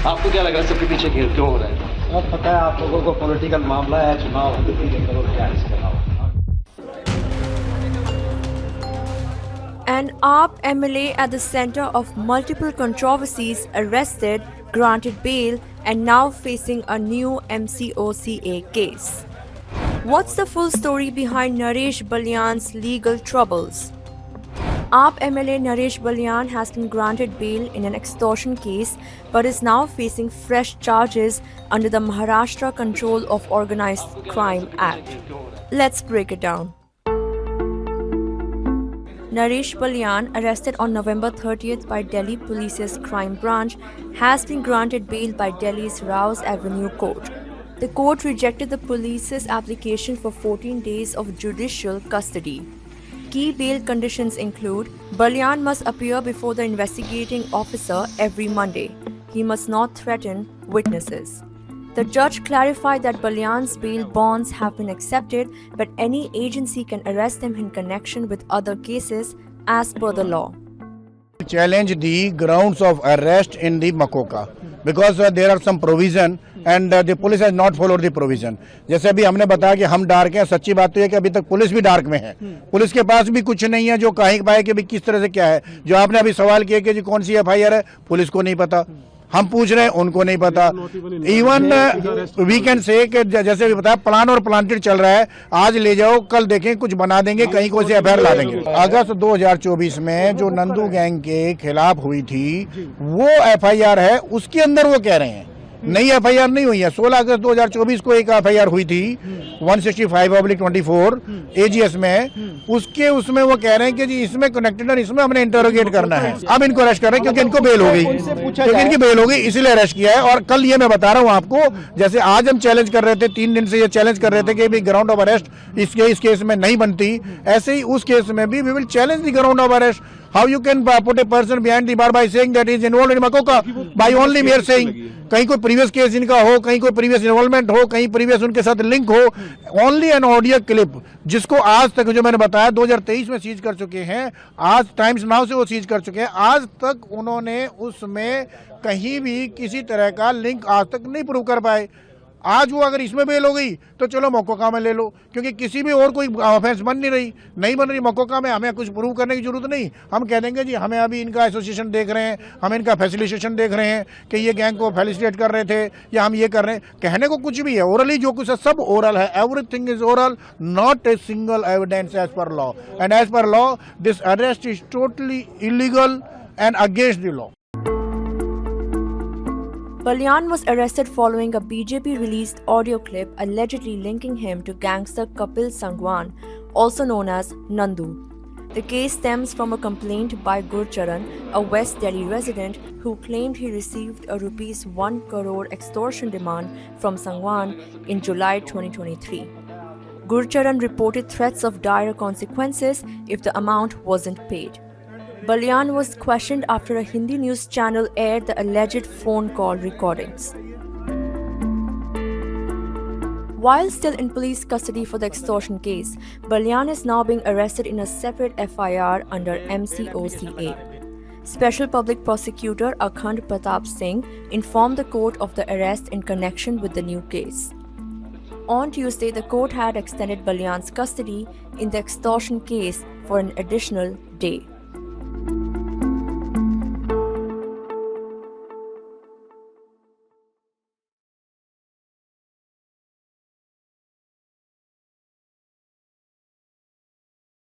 आपको क्या लग रहा है सबके पीछे खेल क्यों हो रहा है? अब पता है आप लोगों को पॉलिटिकल मामला है, चुनाव है, 3 करोड़ क्या है इसके अलावा। An AAP MLA at the center of multiple controversies arrested, granted bail, and now facing a new MCOCA case. What's the full story behind Naresh Balyan's legal troubles? AAP MLA Naresh Balyan has been granted bail in an extortion case but is now facing fresh charges under the Maharashtra Control of Organized Crime Act. Let's break it down. Naresh Balyan, arrested on November 30th by Delhi Police's crime branch, has been granted bail by Delhi's Rouse Avenue Court. The court rejected the police's application for 14 days of judicial custody. Key bail conditions include: Balyan must appear before the investigating officer every Monday. He must not threaten witnesses. The judge clarified that Balyan's bail bonds have been accepted, but any agency can arrest him in connection with other cases as per the law. Challenge the grounds of arrest in the Makoka because there are some provision and the police has not followed the provision. जैसे अभी हमने बताया कि हम dark हैं, सच्ची बात तो ये कि अभी तक पुलिस भी डार्क में है। पुलिस के पास भी कुछ नहीं है जो कहीं पाए कि भी किस तरह से क्या है। जो आपने अभी सवाल किया कि जी कौन सी FIR है, पुलिस को नहीं पता। हम पूछ रहे हैं, उनको नहीं पता। इवन वी कैन से जैसे भी बताया प्लान और प्लांटेड चल रहा है। आज ले जाओ, कल देखें कुछ बना देंगे, कहीं कोई से FIR ला देंगे। अगस्त 2024 में जो नंदू गैंग के खिलाफ हुई थी वो FIR है, उसके अंदर वो कह रहे हैं नई FIR नहीं हुई है। 16 अगस्त 2024 को एक FIR हुई थी 165/24 AGS में, उसमें वो कह रहे हैं कि जी इसमें कनेक्टेड है, इसमें हमने इंटरोगेट करना है। अब इनको अरेस्ट कर रहे हैं क्योंकि इनको बेल हो गई, क्योंकि इनकी बेल हो गई इसलिए अरेस्ट किया है। और कल ये मैं बता रहा हूँ आपको, जैसे आज हम चैलेंज कर रहे थे, 3 दिन से ये चैलेंज कर रहे थे कि ग्राउंड ऑफ अरेस्ट इस केस में नहीं बनती, ऐसे ही उस केस में भी we will challenge the ground of arrest. How you can put a person behind the bar by saying that he is involved in Makoka by only mere saying? कहीं कोई प्रीवियस केस इनका हो, कहीं कोई previous involvement हो, कहीं previous उनके साथ लिंक हो। ओनली एन ऑडियो क्लिप जिसको आज तक जो मैंने बताया 2023 में सीज कर चुके हैं, आज टाइम्स नाउ से वो सीज कर चुके हैं। आज तक उन्होंने उसमें कहीं भी किसी तरह का लिंक आज तक नहीं प्रूव कर पाए। आज वो अगर इसमें बेल हो गई तो चलो मकोका में ले लो, क्योंकि किसी भी और कोई ऑफेंस बन नहीं बन रही मकोका में, हमें कुछ प्रूव करने की जरूरत नहीं। हम कह देंगे जी हमें अभी इनका एसोसिएशन देख रहे हैं, हम इनका फैसिलिटेशन देख रहे हैं कि ये गैंग को फैसिलिटेट कर रहे थे या हम ये कर रहे हैं। कहने को कुछ भी है, ओरली जो कुछ है सब ओरल है, everything is oral, not a single evidence as per law. And as per law this arrest is totally illegal and against the law. Balyan was arrested following a BJP-released audio clip allegedly linking him to gangster Kapil Sangwan, also known as Nandu. The case stems from a complaint by Gurcharan, a West Delhi resident who claimed he received a rupees 1 crore extortion demand from Sangwan in July 2023. Gurcharan reported threats of dire consequences if the amount wasn't paid. Balyan was questioned after a Hindi news channel aired the alleged phone call recordings. While still in police custody for the extortion case, Balyan is now being arrested in a separate FIR under MCOCA. Special Public Prosecutor Akhand Pratap Singh informed the court of the arrest in connection with the new case. On Tuesday, the court had extended Balyan's custody in the extortion case for an additional day.